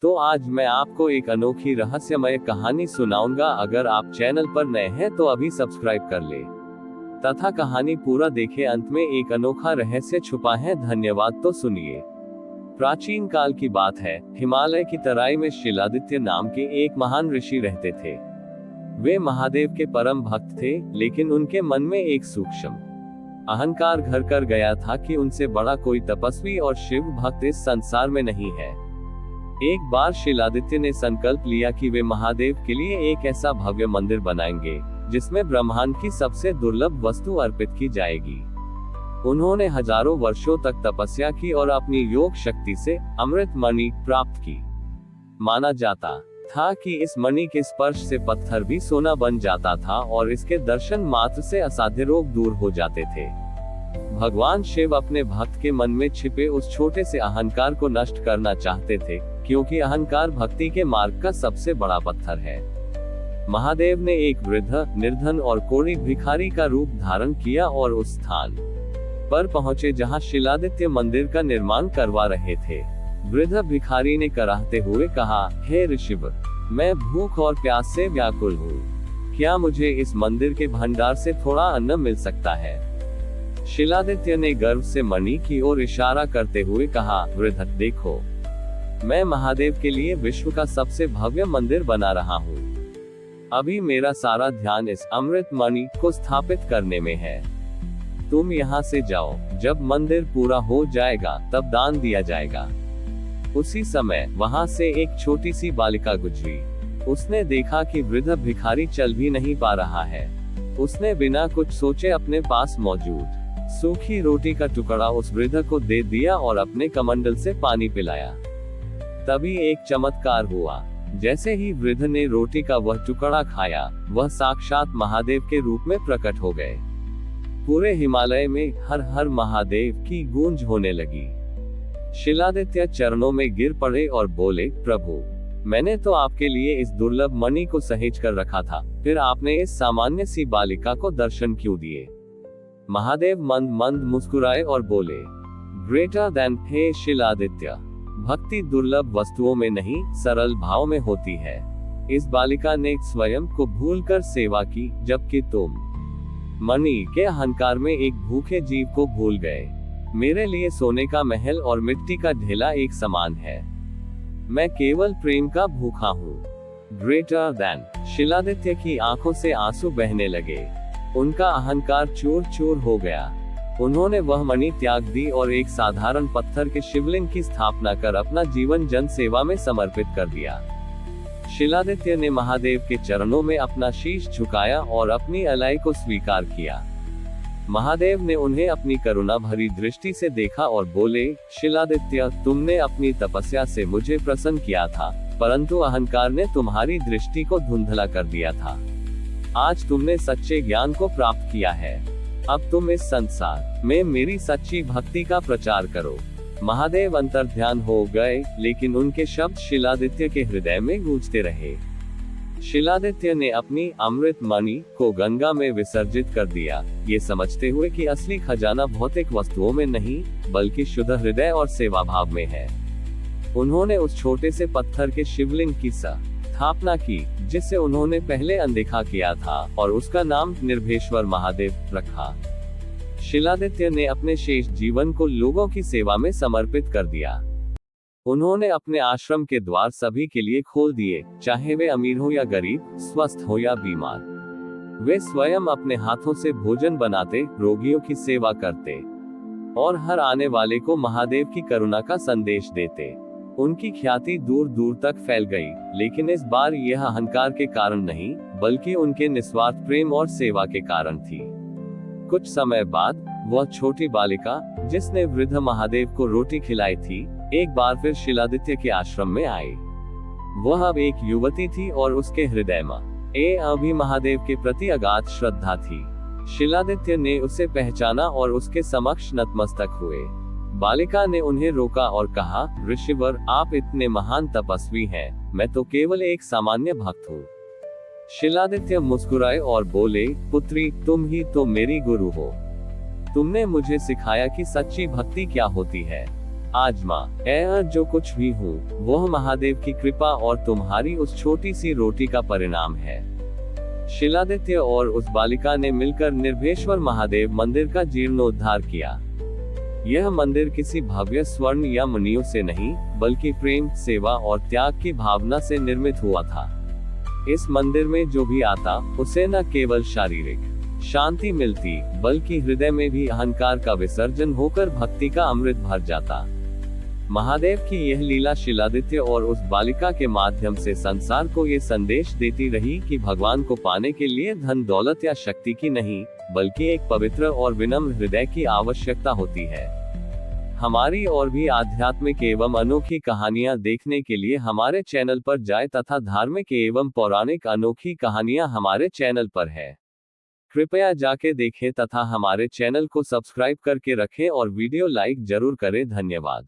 तो आज मैं आपको एक अनोखी रहस्यमय कहानी सुनाऊंगा। अगर आप चैनल पर नए हैं तो अभी सब्सक्राइब कर ले तथा कहानी पूरा देखें। अंत में एक अनोखा रहस्य छुपा है। धन्यवाद। तो सुनिए। प्राचीन काल की बात है। हिमालय की तराई में शिलादित्य नाम के एक महान ऋषि रहते थे। वे महादेव के परम भक्त थे, लेकिन उनके मन में एक सूक्ष्म अहंकार घर कर गया था कि उनसे बड़ा कोई तपस्वी और शिव भक्त इस संसार में नहीं है। एक बार शिलादित्य ने संकल्प लिया कि वे महादेव के लिए एक ऐसा भव्य मंदिर बनाएंगे जिसमें ब्रह्मांड की सबसे दुर्लभ वस्तु अर्पित की जाएगी। उन्होंने हजारों वर्षों तक तपस्या की और अपनी योग शक्ति से अमृत मणि प्राप्त की। माना जाता था कि इस मणि के स्पर्श से पत्थर भी सोना बन जाता था और इसके दर्शन मात्र से असाध्य रोग दूर हो जाते थे। भगवान शिव अपने भक्त के मन में छिपे उस छोटे से अहंकार को नष्ट करना चाहते थे, क्योंकि अहंकार भक्ति के मार्ग का सबसे बड़ा पत्थर है। महादेव ने एक वृद्ध, निर्धन और कोढ़ी भिखारी का रूप धारण किया और उस स्थान पर पहुंचे जहां शिलादित्य मंदिर का निर्माण करवा रहे थे। वृद्ध भिखारी ने कराहते हुए कहा, हे ऋषिवर, मैं भूख और प्यास से व्याकुल हूँ। क्या मुझे इस मंदिर के भंडार से थोड़ा अन्न मिल सकता है? शिलादित्य ने गर्व से मणि की ओर इशारा करते हुए कहा, वृद्ध, देखो, मैं महादेव के लिए विश्व का सबसे भव्य मंदिर बना रहा हूँ। अभी मेरा सारा ध्यान इस अमृत मणि को स्थापित करने में है। तुम यहाँ से जाओ, जब मंदिर पूरा हो जाएगा तब दान दिया जाएगा। उसी समय वहां से एक छोटी सी बालिका गुजरी। उसने देखा कि वृद्ध भिखारी चल भी नहीं पा रहा है। उसने बिना कुछ सोचे अपने पास मौजूद सूखी रोटी का टुकड़ा उस वृद्ध को दे दिया और अपने कमंडल से पानी पिलाया। तभी एक चमत्कार हुआ। जैसे ही वृद्ध ने रोटी का वह टुकड़ा खाया, वह साक्षात महादेव के रूप में प्रकट हो गए। पूरे हिमालय में हर हर महादेव की गूंज होने लगी। शिलादित्य चरणों में गिर पड़े और बोले, प्रभु, मैंने तो आपके लिए इस दुर्लभ मणि को सहेज कर रखा था, फिर आपने इस सामान्य सी बालिका को दर्शन क्यों दिए? महादेव मंद मंद मुस्कुराए और बोले, ग्रेटर देन, हे शिलादित्य, भक्ति दुर्लभ वस्तुओं में नहीं, सरल भाव में होती है। इस बालिका ने स्वयं को भूलकर सेवा की, जबकि तुम मणि के अहंकार में एक भूखे जीव को भूल गए। मेरे लिए सोने का महल और मिट्टी का ढेला एक समान है। मैं केवल प्रेम का भूखा हूँ। Greater than. शिलादित्य की आंखों से आंसू बहने लगे। उनका अहंकार चूर चूर हो गया। उन्होंने वह मणि त्याग दी और एक साधारण पत्थर के शिवलिंग की स्थापना कर अपना जीवन जन सेवा में समर्पित कर दिया। शिलादित्य ने महादेव के चरणों में अपना शीश झुकाया और अपनी अलाई को स्वीकार किया। महादेव ने उन्हें अपनी करुणा भरी दृष्टि से देखा और बोले, शिलादित्य, तुमने अपनी तपस्या से मुझे प्रसन्न किया था, परंतु अहंकार ने तुम्हारी दृष्टि को धुंधला कर दिया था। आज तुमने सच्चे ज्ञान को प्राप्त किया है। अब तुम इस संसार में मेरी सच्ची भक्ति का प्रचार करो। महादेव अंतर्ध्यान हो गए, लेकिन उनके शब्द शिलादित्य के हृदय में गूंजते रहे। शिलादित्य ने अपनी अमृत मणि को गंगा में विसर्जित कर दिया, ये समझते हुए कि असली खजाना भौतिक वस्तुओं में नहीं, बल्कि शुद्ध हृदय और सेवा भाव में है। उन्होंने उस छोटे से पत्थर के शिवलिंग की स्थापना की, जिसे उन्होंने पहले अनदेखा किया था, और उसका नाम निर्भेश्वर महादेव रखा। शिलादित्य ने अपने शेष जीवन को लोगों की सेवा में समर्पित कर दिया। उन्होंने अपने आश्रम के द्वार सभी के लिए खोल दिए, चाहे वे अमीर हो या गरीब, स्वस्थ हो या बीमार। वे स्वयं अपने हाथों से भोजन बनाते, रोगियों की सेवा करते और हर आने वाले को महादेव की करुणा का संदेश देते। उनकी ख्याति दूर दूर तक फैल गई, लेकिन इस बार यह अहंकार के कारण नहीं, बल्कि उनके निस्वार्थ प्रेम और सेवा के कारण थी। कुछ समय बाद वह छोटी बालिका, जिसने वृद्ध महादेव को रोटी खिलाई थी, एक बार फिर शिलादित्य के आश्रम में आई। वह अब एक युवती थी और उसके हृदय में अभी महादेव के प्रति अगाध श्रद्धा थी। शिलादित्य ने उसे पहचाना और उसके समक्ष नतमस्तक हुए। बालिका ने उन्हें रोका और कहा, ऋषिवर, आप इतने महान तपस्वी हैं, मैं तो केवल एक सामान्य भक्त हूँ। शिलादित्य मुस्कुराए और बोले, पुत्री, तुम ही तो मेरी गुरु हो। तुमने मुझे सिखाया कि सच्ची भक्ति क्या होती है। आजमा जो कुछ भी हूँ वह महादेव की कृपा और तुम्हारी उस छोटी सी रोटी का परिणाम है। शिलादित्य और उस बालिका ने मिलकर निर्भेश्वर महादेव मंदिर का जीर्णोद्धार किया। यह मंदिर किसी भव्य स्वर्ण या मणियों से नहीं, बल्कि प्रेम, सेवा और त्याग की भावना से निर्मित हुआ था। इस मंदिर में जो भी आता, उसे न केवल शारीरिक शांति मिलती, बल्कि हृदय में भी अहंकार का विसर्जन होकर भक्ति का अमृत भर जाता। महादेव की यह लीला शिलादित्य और उस बालिका के माध्यम से संसार को ये संदेश देती रही कि भगवान को पाने के लिए धन दौलत या शक्ति की नहीं, बल्कि एक पवित्र और विनम्र हृदय की आवश्यकता होती है। हमारी और भी आध्यात्मिक एवं अनोखी कहानियां देखने के लिए हमारे चैनल पर जाएं तथा धार्मिक एवं पौराणिक अनोखी कहानियां हमारे चैनल पर है। कृपया जाके देखें तथा हमारे चैनल को सब्सक्राइब करके रखें और वीडियो लाइक जरूर करें। धन्यवाद।